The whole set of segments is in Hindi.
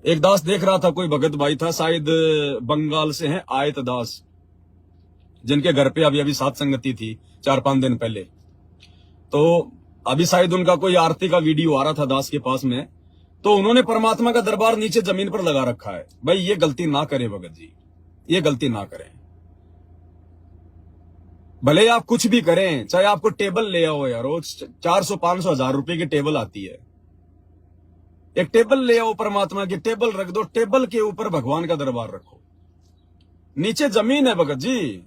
एक दास देख रहा था, कोई भगत भाई था, शायद बंगाल से हैं, आयत दास, जिनके घर पे अभी अभी सात संगति थी 4-5 दिन पहले। तो अभी शायद उनका कोई आरती का वीडियो आ रहा था दास के पास में, तो उन्होंने परमात्मा का दरबार नीचे जमीन पर लगा रखा है। भाई ये गलती ना करें भगत जी, ये गलती ना करें। भले आप कुछ भी करें, चाहे आपको टेबल ले आओ यार, रोज 400-500 1000 रुपए की टेबल आती है, एक टेबल ले आओ, परमात्मा की टेबल रख दो, टेबल के ऊपर भगवान का दरबार रखो। नीचे जमीन है भगत जी,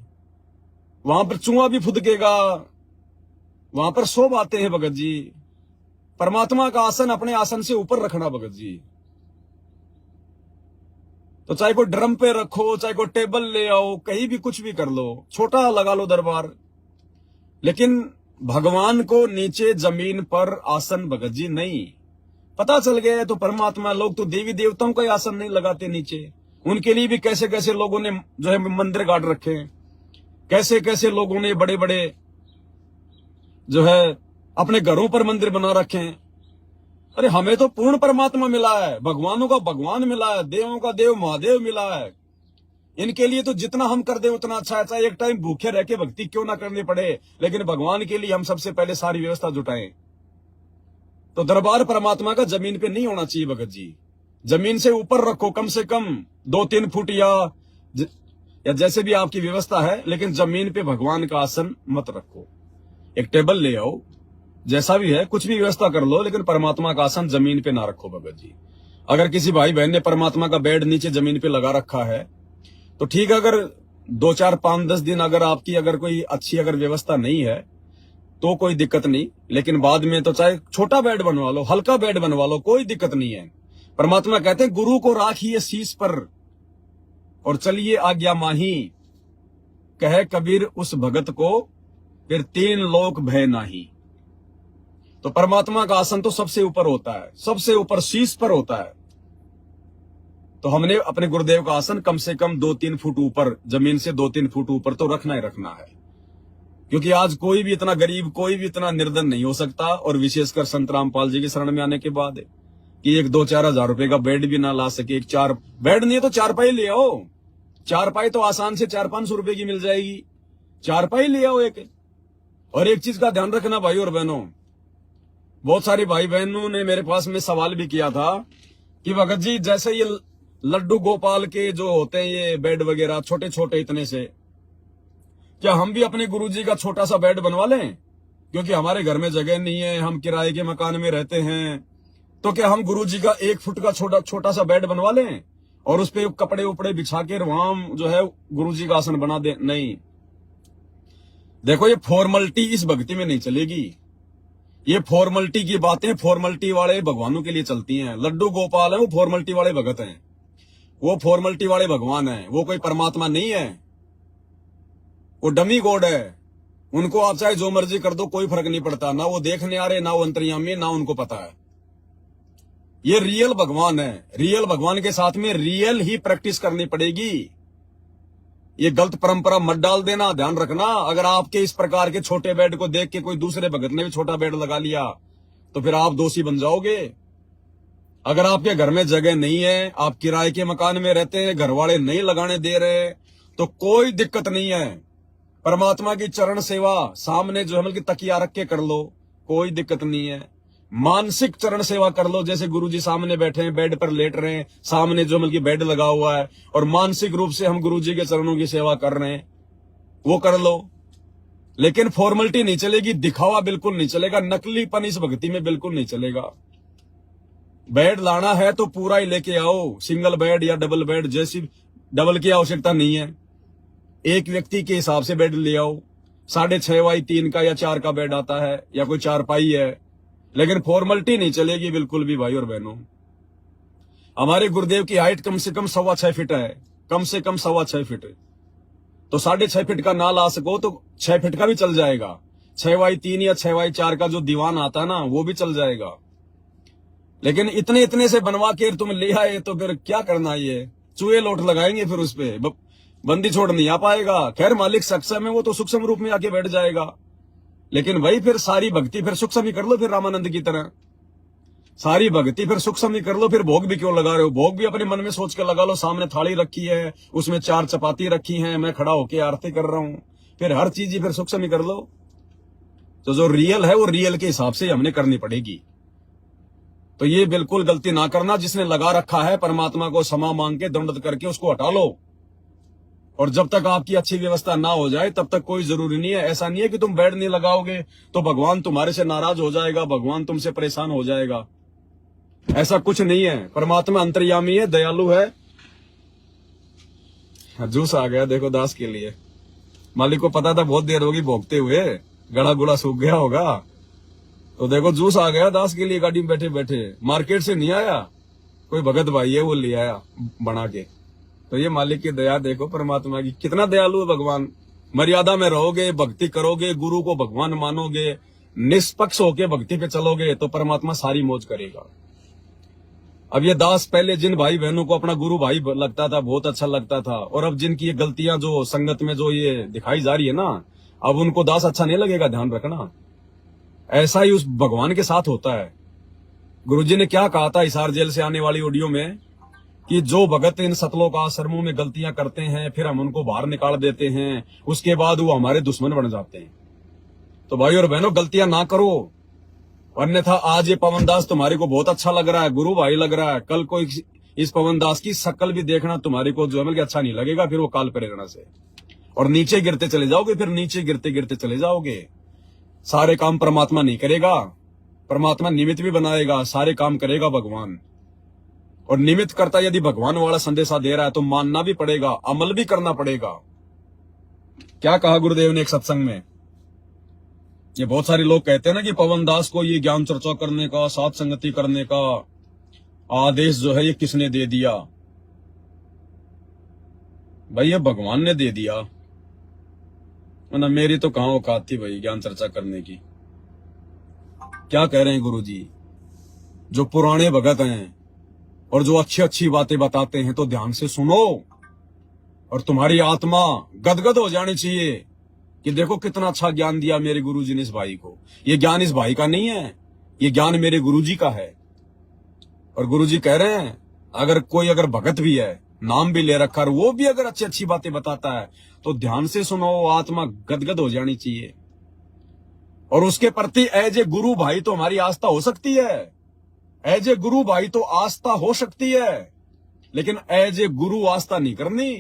वहां पर चूहा भी फुदकेगा, वहां पर सो आते हैं भगत जी। परमात्मा का आसन अपने आसन से ऊपर रखना भगत जी। तो चाहे कोई ड्रम पे रखो, चाहे कोई टेबल ले आओ, कहीं भी कुछ भी कर लो, छोटा लगा लो दरबार, लेकिन भगवान को नीचे जमीन पर आसन भगत जी नहीं। पता चल गया तो परमात्मा, लोग तो देवी देवताओं का आसन नहीं लगाते नीचे, उनके लिए भी कैसे कैसे लोगों ने जो है मंदिर गाड़ रखे हैं, कैसे कैसे लोगों ने बड़े बड़े जो है अपने घरों पर मंदिर बना रखे हैं। अरे हमें तो पूर्ण परमात्मा मिला है, भगवानों का भगवान मिला है, देवों का देव महादेव मिला है। इनके लिए तो जितना हम कर दे उतना अच्छा है, चाहे एक टाइम भूखे रह के भक्ति क्यों ना करनी पड़े, लेकिन भगवान के लिए हम सबसे पहले सारी व्यवस्था जुटाएं। तो दरबार परमात्मा का जमीन पे नहीं होना चाहिए भगत जी, जमीन से ऊपर रखो, कम से कम 2-3 फुट या जैसे भी आपकी व्यवस्था है, लेकिन जमीन पे भगवान का आसन मत रखो। एक टेबल ले आओ, जैसा भी है कुछ भी व्यवस्था कर लो, लेकिन परमात्मा का आसन जमीन पे ना रखो भगत जी। अगर किसी भाई बहन ने परमात्मा का बेड नीचे जमीन पे लगा रखा है तो ठीक है, अगर 2-4-5-10 दिन अगर आपकी अगर कोई अच्छी अगर व्यवस्था नहीं है तो कोई दिक्कत नहीं, लेकिन बाद में तो चाहे छोटा बेड बनवा लो, हल्का बेड बनवा लो, कोई दिक्कत नहीं है। परमात्मा कहते हैं गुरु को राखिए शीश पर और चलिए आज्ञा माही, कहे कबीर उस भगत को फिर 3 लोक भय नाही। तो परमात्मा का आसन तो सबसे ऊपर होता है, सबसे ऊपर शीश पर होता है। तो हमने अपने गुरुदेव का आसन कम से कम 2-3 फुट ऊपर, जमीन से 2-3 फुट ऊपर तो रखना ही रखना है, क्योंकि आज कोई भी इतना गरीब, कोई भी इतना निर्धन नहीं हो सकता, और विशेषकर संत रामपाल जी की शरण में आने के बाद कि 1-2-4 हजार रुपए का बेड भी ना ला सके। एक 4 बेड नहीं है तो चारपाई ले आओ, चारपाई तो आसान से 400-500 रुपए की मिल जाएगी, चारपाई ले आओ एक। और एक चीज का ध्यान रखना भाई और बहनों, बहुत सारी भाई बहनों ने मेरे पास में सवाल भी किया था कि भगत जी जैसे ये लड्डू गोपाल के जो होते हैं ये बेड वगैरह छोटे छोटे इतने से, क्या हम भी अपने गुरुजी का छोटा सा बेड बनवा लें, क्योंकि हमारे घर में जगह नहीं है, हम किराए के मकान में रहते हैं, तो क्या हम गुरुजी का 1 फुट का छोटा सा बेड बनवा लें और उस पे कपड़े उपड़े बिछा के वहां जो है गुरुजी का आसन बना दे? नहीं, देखो ये फॉर्मलिटी इस भक्ति में नहीं चलेगी। ये फॉर्मलिटी की बातें फॉर्मलिटी वाले भगवानों के लिए चलती हैं। लड्डू गोपाल है वो फॉर्मलिटी वाले भगत हैं, वो फॉर्मलिटी वाले भगवान हैं, वो कोई परमात्मा नहीं है, वो डमी गॉड है। उनको आप चाहे जो मर्जी कर दो कोई फर्क नहीं पड़ता, ना वो देखने आ रहे, ना वो अंतर्यामी, ना उनको पता है। ये रियल भगवान है, रियल भगवान के साथ में रियल ही प्रैक्टिस करनी पड़ेगी। ये गलत परंपरा मत डाल देना, ध्यान रखना। अगर आपके इस प्रकार के छोटे बेड को देख के कोई दूसरे भगत ने भी छोटा बेड लगा लिया तो फिर आप दोषी बन जाओगे। अगर आपके घर में जगह नहीं है, आप किराए के मकान में रहते हैं, घर वाले नहीं लगाने दे रहे, तो कोई दिक्कत नहीं है। परमात्मा की चरण सेवा सामने जो है मतलब तकिया रख के कर लो, कोई दिक्कत नहीं है। मानसिक चरण सेवा कर लो, जैसे गुरुजी सामने बैठे हैं, बेड पर लेट रहे हैं, सामने जो मतलब बेड लगा हुआ है, और मानसिक रूप से हम गुरुजी के चरणों की सेवा कर रहे हैं, वो कर लो। लेकिन फॉर्मेलिटी नहीं चलेगी, दिखावा बिल्कुल नहीं चलेगा, नकलीपन इस भक्ति में बिल्कुल नहीं चलेगा। बेड लाना है तो पूरा ही लेके आओ, सिंगल बेड या डबल बेड, जैसी डबल की आवश्यकता नहीं है, एक व्यक्ति के हिसाब से बेड ले आओ। 6.5x3 का या 4 का बेड आता है, या कोई चारपाई है, लेकिन फॉर्मेलिटी नहीं चलेगी बिल्कुल भी भाई और बहनों। हमारे गुरुदेव की हाइट कम से कम 6.25 फीट है, कम से कम 6.25 फीट। तो 6.5 फीट का ना ला सको तो 6 फीट का भी चल जाएगा, 6x3 या 6x4 का जो दीवान आता है ना वो भी चल जाएगा। लेकिन इतने इतने से बनवा के तुम ले आए तो फिर क्या करना, ये चूहे लोट लगाएंगे, फिर उस पे बंदी छोड़ नहीं आ पाएगा। खैर मालिक सक्षम है, वो तो सूक्ष्म रूप में आके बैठ जाएगा, लेकिन भाई फिर सारी भक्ति फिर सूक्ष्म ही कर लो, फिर रामानंद की तरह सारी भक्ति फिर सूक्ष्म ही कर लो, फिर भोग भी क्यों लगा रहे हो? भोग भी अपने मन में सोच के लगा लो, सामने थाली रखी है, उसमें 4 चपाती रखी हैं, मैं खड़ा होके आरती कर रहा हूं, फिर हर चीज ही फिर सूक्ष्म ही कर लो। तो जो रियल है वो रियल के हिसाब से हमने करनी पड़ेगी। तो ये बिल्कुल गलती ना करना, जिसने लगा रखा है परमात्मा को क्षमा मांग के दंडवत करके उसको हटा लो। और जब तक आपकी अच्छी व्यवस्था ना हो जाए तब तक कोई जरूरी नहीं है। ऐसा नहीं है कि तुम बेड नहीं लगाओगे तो भगवान तुम्हारे से नाराज हो जाएगा, भगवान तुमसे परेशान हो जाएगा। ऐसा कुछ नहीं है। परमात्मा अंतर्यामी है, दयालु है। जूस आ गया देखो दास के लिए। मालिक को पता था बहुत देर होगी भोगते हुए, गला गुला सूख गया होगा, तो देखो जूस आ गया दास के लिए। गाड़ी में बैठे बैठे, मार्केट से नहीं आया, कोई भगत भाई है वो ले आया बना के। तो ये मालिक की दया देखो, परमात्मा की कितना दयालु है भगवान। मर्यादा में रहोगे, भक्ति करोगे, गुरु को भगवान मानोगे, निष्पक्ष होके भक्ति पे चलोगे तो परमात्मा सारी मौज करेगा। अब ये दास पहले जिन भाई बहनों को अपना गुरु भाई लगता था, बहुत अच्छा लगता था, और अब जिनकी ये गलतियां जो संगत में जो ये दिखाई जा रही है ना, अब उनको दास अच्छा नहीं लगेगा। ध्यान रखना, ऐसा ही उस भगवान के साथ होता है। गुरुजी ने क्या कहा था हिसार जेल से आने वाली ऑडियो में, कि जो भगत इन सतलोक आश्रमों में गलतियां करते हैं, फिर हम उनको बाहर निकाल देते हैं, उसके बाद वो हमारे दुश्मन बन जाते हैं। तो भाई और बहनों, गलतियां ना करो, अन्यथा आज ये पवन दास तुम्हारे को बहुत अच्छा लग रहा है, गुरु भाई लग रहा है, कल को इस पवन दास की शक्ल भी देखना तुम्हारे को जो है अच्छा नहीं लगेगा, फिर वो काल प्रेरणा से और नीचे गिरते चले जाओगे, फिर नीचे गिरते गिरते चले जाओगे। सारे काम परमात्मा नहीं करेगा, परमात्मा निमित्त भी बनाएगा, सारे काम करेगा भगवान। और निमित्त करता यदि भगवान वाला संदेशा दे रहा है तो मानना भी पड़ेगा, अमल भी करना पड़ेगा। क्या कहा गुरुदेव ने एक सत्संग में, ये बहुत सारे लोग कहते हैं ना कि पवन दास को ये ज्ञान चर्चा करने का, साथ संगति करने का आदेश जो है ये किसने दे दिया? भाई ये भगवान ने दे दिया, ना मेरी तो कहां औकात थी भाई ज्ञान चर्चा करने की। क्या कह रहे हैं गुरुजी? जो पुराने भगत हैं और जो अच्छी अच्छी बातें बताते हैं तो ध्यान से सुनो, और तुम्हारी आत्मा गदगद हो जानी चाहिए कि देखो कितना अच्छा ज्ञान दिया मेरे गुरुजी ने इस भाई को। ये ज्ञान इस भाई का नहीं है, ये ज्ञान मेरे गुरुजी का है। और गुरुजी कह रहे हैं अगर भगत भी है, नाम भी ले रखा, वो भी अगर अच्छी अच्छी बातें बताता है तो ध्यान से सुनो, आत्मा गदगद हो जानी चाहिए। और उसके प्रति एज ए गुरु भाई तो हमारी आस्था हो सकती है, एज ए गुरु भाई तो आस्था हो सकती है, लेकिन एज ए गुरु आस्था नहीं करनी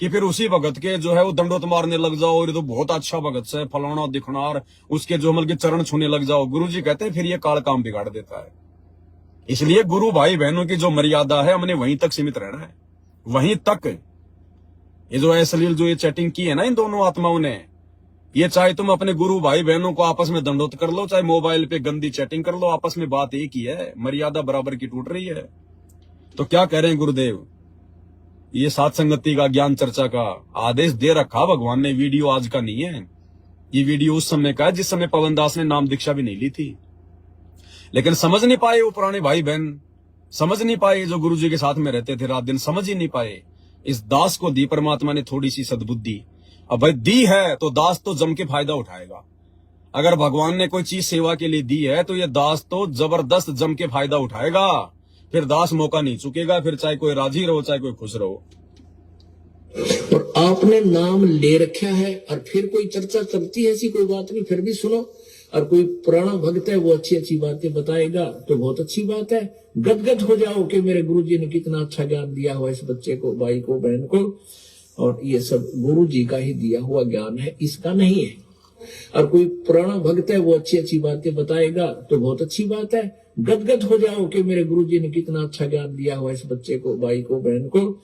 कि फिर उसी भगत के जो है वो दंडोत मारने लग जाओ, ये तो बहुत अच्छा भगत से फलाना दिखना, उसके जो अमल के चरण छूने लग जाओ। गुरुजी कहते हैं फिर ये काल काम बिगाड़ देता है। इसलिए गुरु भाई बहनों की जो मर्यादा है हमने वहीं तक सीमित रहना है, वहीं तक। ये जो अश्लील जो ये चैटिंग की है ना इन दोनों आत्माओं ने, ये चाहे तुम अपने गुरु भाई बहनों को आपस में दंडोत कर लो, चाहे मोबाइल पे गंदी चैटिंग कर लो, आपस में बात एक ही है, मर्यादा बराबर की टूट रही है। तो क्या कह रहे हैं गुरुदेव? ये सात संगति का, ज्ञान चर्चा का आदेश दे रखा भगवान ने। वीडियो आज का नहीं है, ये वीडियो उस समय का है जिस समय पवन दास ने नाम दीक्षा भी नहीं ली थी। लेकिन समझ नहीं पाए वो पुराने भाई बहन, समझ नहीं पाए जो गुरुजी के साथ में रहते थे रात दिन, समझ ही नहीं पाए। इस दास को दी परमात्मा ने थोड़ी सी सद्बुद्धि। अब भाई दी है तो दास तो जम के फायदा उठाएगा। अगर भगवान ने कोई चीज सेवा के लिए दी है तो ये दास तो जबरदस्त जम के फायदा उठाएगा। फिर दास मौका नहीं चुकेगा, फिर चाहे कोई राजी रहो चाहे कोई खुश रहो। और आपने नाम ले रखा है और फिर कोई चर्चा चलती है, ऐसी कोई बात नहीं, फिर भी सुनो। और कोई पुराना भक्त है वो अच्छी अच्छी बातें बताएगा तो बहुत अच्छी बात है, गदगद हो जाओ कि मेरे गुरुजी ने कितना अच्छा ज्ञान दिया हुआ इस बच्चे को, भाई को, बहन को। और ये सब गुरुजी का ही दिया हुआ ज्ञान है, इसका नहीं है। और कोई पुराना भक्त है वो अच्छी अच्छी बातें बताएगा तो बहुत अच्छी बात है, गदगद हो जाओ कि मेरे गुरुजी ने कितना अच्छा ज्ञान दिया हुआ इस बच्चे को, भाई को, बहन को।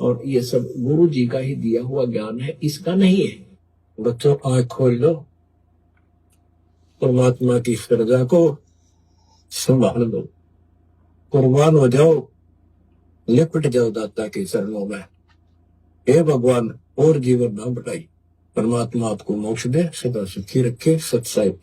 और ये सब गुरुजी का ही दिया हुआ ज्ञान है, इसका नहीं है। बच्चों आंख खोल लो, परमात्मा की श्रद्धा को संभाल लो, कुर्बान हो जाओ, लिपट जाओ दाता के चरणों में। हे भगवान और जीवन ना बढ़ाई, परमात्मा आपको मोक्ष दे, सदा सुखी रखे। सत साहिब।